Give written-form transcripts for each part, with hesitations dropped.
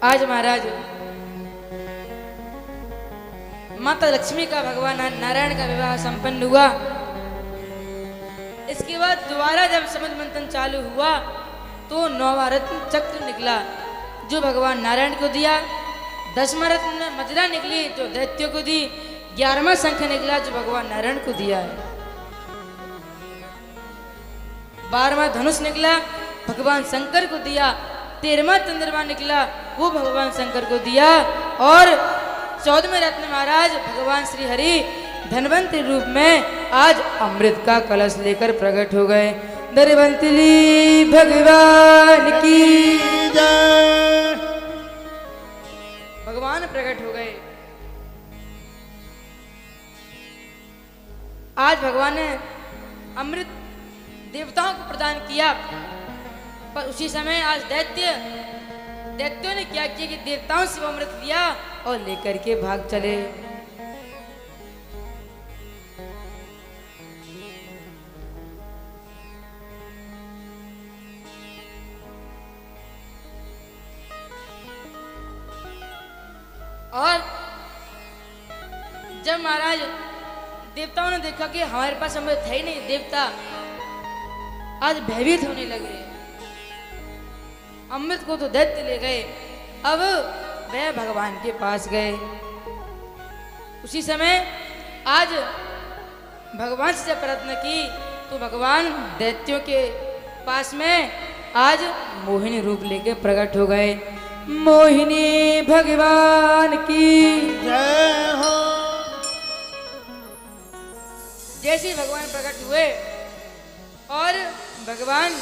आज महाराज माता लक्ष्मी का भगवान नारायण का विवाह संपन्न हुआ। इसके बाद दोबारा जब समझ मंथन चालू हुआ तो 9वां रत्न चक्र निकला जो भगवान नारायण को दिया। 10वां रत्न मजरा निकली जो दैत्यों को दी। 11वां शंख निकला जो भगवान नारायण को दिया है। 12वां धनुष निकला भगवान शंकर को दिया। 13वां चंद्रमा निकला वो भगवान शंकर को दिया। और 14वें रत्न महाराज भगवान श्री हरि धनवंतरी रूप में आज अमृत का कलश लेकर प्रकट हो गए। धनवंतरी भगवान की जय। भगवान प्रकट हो गए। आज भगवान ने अमृत देवताओं को प्रदान किया। पर उसी समय आज दैत्यों ने क्या किया कि देवताओं से वो अमृत लिया और लेकर के भाग चले। और जब महाराज देवताओं ने देखा कि हमारे पास अमृत है ही नहीं, देवता आज भयभीत होने लगे। अमृत को तो दैत्य ले गए, अब वह भगवान के पास गए। उसी समय आज भगवान से जब प्रार्थना की तो भगवान दैत्यों के पास में आज मोहिनी रूप लेके प्रकट हो गए। मोहिनी भगवान की जय हो। जैसे भगवान प्रकट हुए और भगवान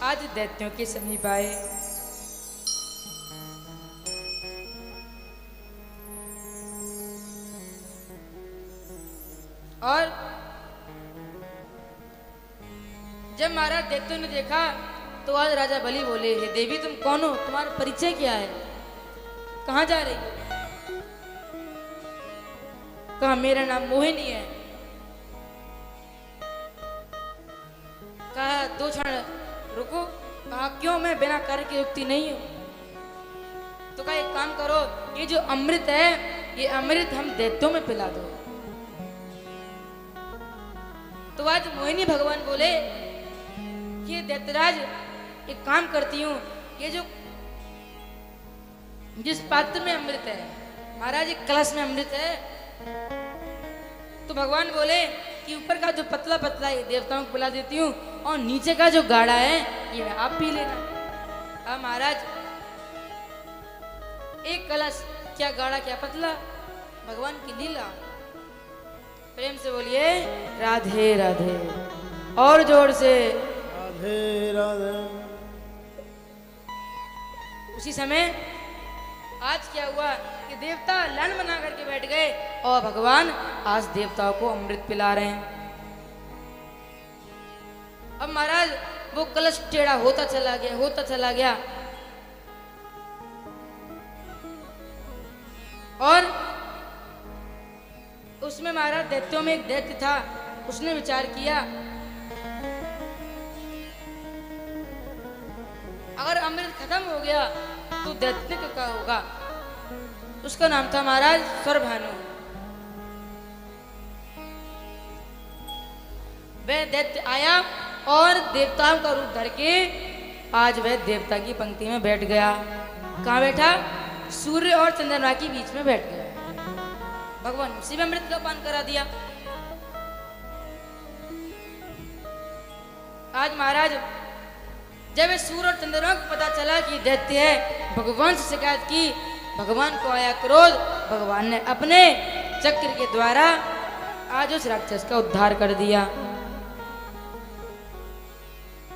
आज दैत्यों के समीप आए। और जब महाराज दैत्यों ने देखा तो आज राजा बलि बोले, हे देवी तुम कौन हो, तुम्हारा परिचय क्या है, कहां जा रही हो? कहा मेरा नाम मोहिनी है। कहा 2 क्षण रुको। कहा क्यों, मैं बिना कार्य की युक्ति नहीं हूं। तो कहा एक काम करो, ये जो अमृत है ये अमृत हम दैत्यों में पिला दो। तो आज मोहिनी भगवान बोले कि दैत्यराज एक काम करती हूँ, ये जो जिस पात्र में अमृत है महाराज एक कलश में अमृत है। तो भगवान बोले कि ऊपर का जो पतला पतला है देवताओं को पिला देती हूँ और नीचे का जो गाढ़ा है ये आप पी लेना। अब महाराज एक कलश, क्या गाढ़ा क्या पतला, भगवान की लीला। प्रेम से बोलिए राधे राधे, और जोर से राधे राधे। उसी समय आज क्या हुआ कि देवता लन बना करके बैठ गए और भगवान आज देवताओं को अमृत पिला रहे हैं। अब महाराज वो कलश टेढ़ा होता चला गया, होता चला गया। और उसमें महाराज दैत्यों में एक दैत्य था, उसने विचार किया अगर अमृत खत्म हो गया तो दैत्य को क्या होगा। उसका नाम था महाराज स्वरभानु। वह दैत्य आया और देवताओं का रूप धर के आज वह देवता की पंक्ति में बैठ गया। कहाँ बैठा? सूर्य और चंद्रमा के बीच में बैठ गया। भगवान उसी में अमृत का पान करा दिया। आज महाराज जब सूर्य और चंद्रमा को पता चला कि दैत्य है, भगवान से शिकायत की। भगवान को आया क्रोध, भगवान ने अपने चक्र के द्वारा आज उस राक्षस का उद्धार कर दिया।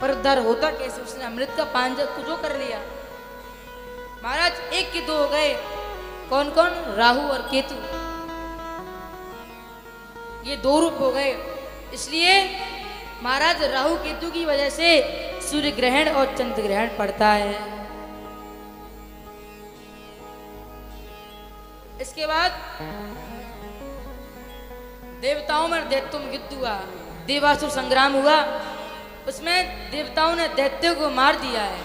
पर उद्धार होता कैसे? उसने अमृत का पान जो कर लिया। महाराज 1 के 2 हो गए। कौन कौन? राहु और केतु, ये 2 रूप हो गए। इसलिए महाराज राहु केतु की वजह से सूर्य ग्रहण और चंद्र ग्रहण पड़ता है। इसके बाद देवताओं में दैत्यों में युद्ध हुआ, देवासुर संग्राम हुआ। उसमें देवताओं ने दैत्यों को मार दिया है।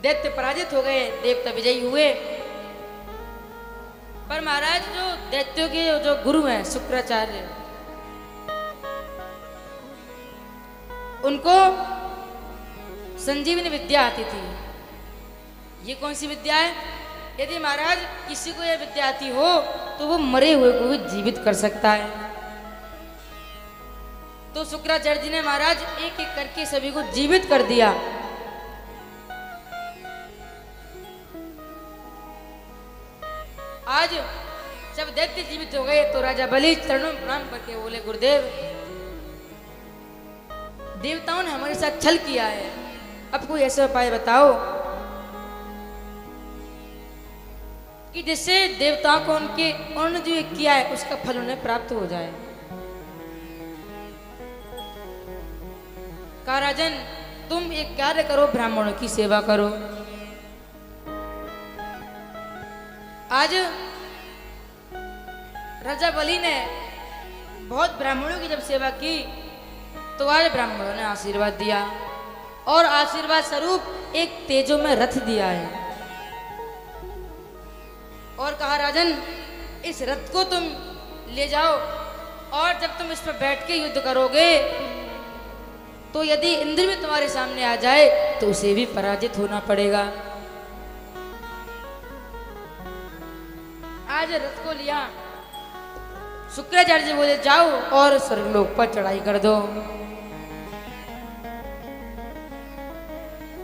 दैत्य पराजित हो गए, देवता विजयी हुए। पर महाराज जो दैत्यों के जो गुरु हैं शुक्राचार्य, उनको संजीवनी विद्या आती थी। ये कौन सी विद्या है? यदि महाराज किसी को यह विद्या आती हो तो वो मरे हुए को भी जीवित कर सकता है। तो शुक्राचार्य जी ने महाराज एक एक करके सभी को जीवित कर दिया। आज जब दैत्य जीवित हो गए तो राजा बलि चरणों में प्रणाम करके बोले, गुरुदेव, देवताओं ने हमारे साथ छल किया है, अब कोई ऐसा उपाय बताओ कि जिससे देवताओं को उन्होंने जो ये किया है उसका फल उन्हें प्राप्त हो जाए। कहा, राजन, तुम एक कार्य करो, ब्राह्मणों की सेवा करो। आज राजा बलि ने बहुत ब्राह्मणों की जब सेवा की तो आज ब्राह्मणों ने आशीर्वाद दिया और आशीर्वाद स्वरूप एक तेजो में रथ दिया है और कहा, राजन, इस रथ को तुम ले जाओ और जब तुम इस पर बैठ के युद्ध करोगे तो यदि इंद्र भी तुम्हारे सामने आ जाए तो उसे भी पराजित होना पड़ेगा। आज रथ को लिया, शुक्राचार्य जी बोले, जाओ और स्वर्गलोक पर चढ़ाई कर दो।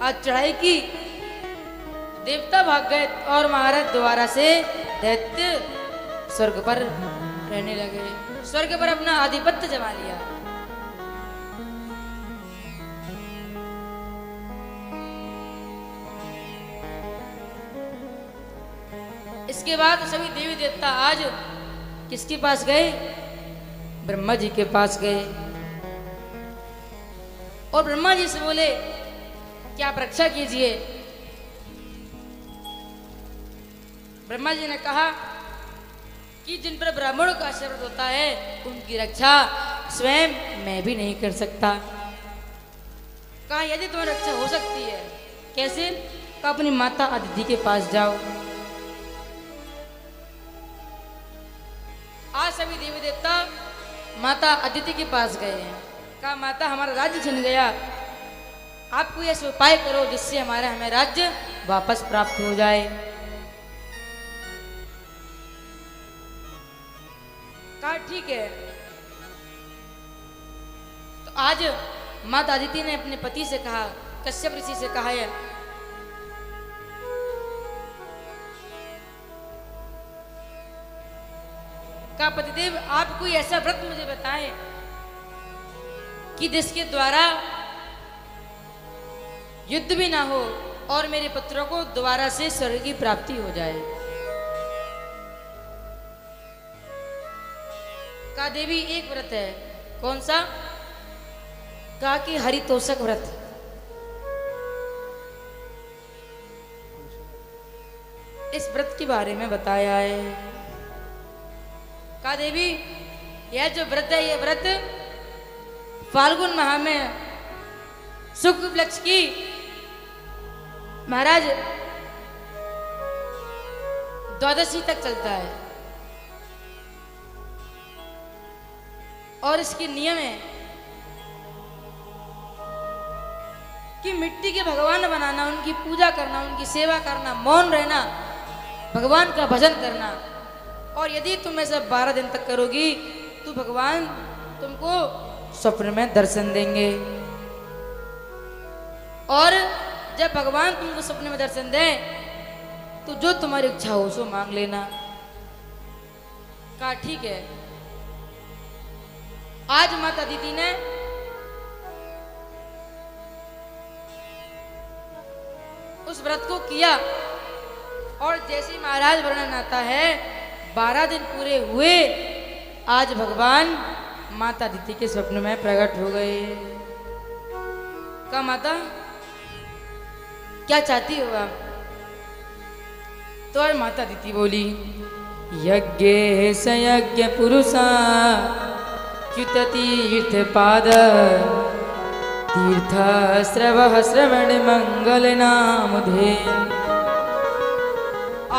आज चढ़ाई की, देवता भाग गए और महाराज दोबारा से दैत्य स्वर्ग पर रहने लगे, स्वर्ग पर अपना आधिपत्य जमा लिया। इसके बाद सभी देवी देवता आज किसके पास गए? ब्रह्मा जी के पास गए और ब्रह्मा जी से बोले कि आप रक्षा कीजिए। ब्रह्मा जी ने कहा कि जिन पर ब्राह्मणों का आशीर्वाद होता है उनकी रक्षा स्वयं मैं भी नहीं कर सकता। कहा, यदि तुम्हारी रक्षा हो सकती है, कैसे? कहा, अपनी माता अदिति के पास जाओ। आज सभी देवी देवता माता अदिति के पास गए हैं। कहा, माता, हमारा राज्य छिन गया, आप कोई ऐसा उपाय करो जिससे हमें राज्य वापस प्राप्त हो जाए। कहा, ठीक है। तो आज माता अदिति ने अपने पति से कहा, कश्यप ऋषि से कहा है, कहा, पतिदेव, आप कोई ऐसा व्रत मुझे बताएं कि जिसके द्वारा युद्ध भी ना हो और मेरे पुत्रों को दोबारा से स्वर्ग की प्राप्ति हो जाए। कहा, देवी, एक व्रत है। कौन सा? कहा कि हरितोषक व्रत। इस व्रत के बारे में बताया है। कहा, देवी, यह जो व्रत है, यह व्रत फाल्गुन माह में शुक्ल पक्ष की महाराज द्वादशी तक चलता है और इसके नियम है कि मिट्टी के भगवान बनाना, उनकी पूजा करना, उनकी सेवा करना, मौन रहना, भगवान का भजन करना। और यदि तुम ऐसा 12 दिन तक करोगी तो भगवान तुमको स्वप्न में दर्शन देंगे और जब भगवान तुमको स्वप्न में दर्शन दें तो जो तुम्हारी इच्छा हो सो मांग लेना। कहा, ठीक है। आज माता अदिति ने उस व्रत को किया और जैसे महाराज वर्णन आता है 12 दिन पूरे हुए, आज भगवान माता अदिति के स्वप्न में प्रकट हो गए। कहा, माता, क्या चाहती हो आप? तो और माता अदिति बोली, यज्ञ सयज्ञ पुरुषा च्युततीर्थ पाद तीर्थ श्रवः श्रवण मंगल नामधे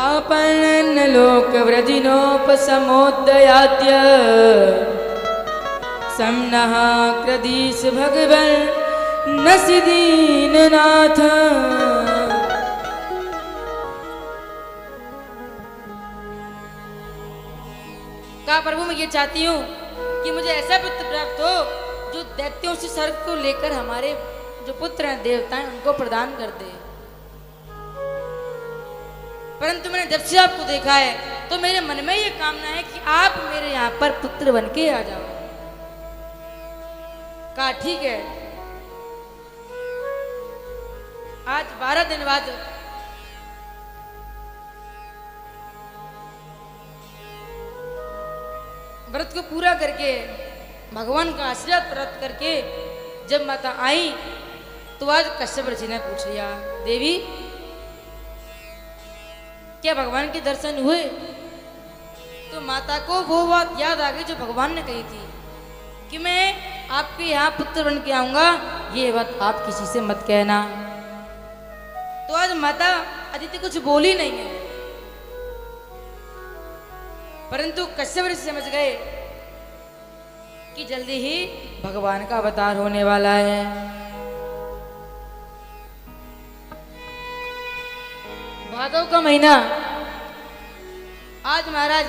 आपन्न लोक व्रजिनोपसमोदयाद्य समनः क्रदीश भगवन् नसि दीननाथ। कहा प्रभु मैं ये चाहती हूँ कि मुझे ऐसा पुत्र प्राप्त हो जो दैत्यों से स्वर्ग को लेकर हमारे जो पुत्र हैं देवता हैं उनको प्रदान कर दे। परंतु मैंने जब से आपको देखा है तो मेरे मन में ये कामना है कि आप मेरे यहाँ पर पुत्र बन के आ जाओ। कहा ठीक है। आज 12 दिन बाद व्रत को पूरा करके भगवान का आशीर्वाद प्राप्त करके जब माता आई तो आज कश्यप ऋषि ने पूछ लिया, देवी क्या भगवान के दर्शन हुए? तो माता को वो बात याद आ गई जो भगवान ने कही थी कि मैं आपके यहाँ पुत्र बन के आऊंगा, ये बात आप किसी से मत कहना। तो आज माता अदिति कुछ बोली नहीं है, परंतु कश्यप ऋषि समझ गए कि जल्दी ही भगवान का अवतार होने वाला है। भादव का महीना आज महाराज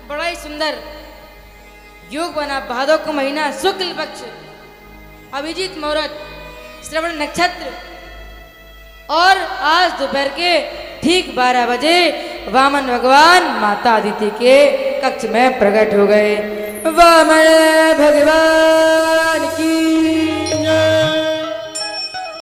बड़ा ही सुंदर योग बना। भादव का महीना शुक्ल पक्ष अभिजीत मुहूर्त श्रवण नक्षत्र और आज दोपहर के ठीक 12 बजे वामन भगवान माता अदिति के कक्ष में प्रकट हो गए। वामन भगवान की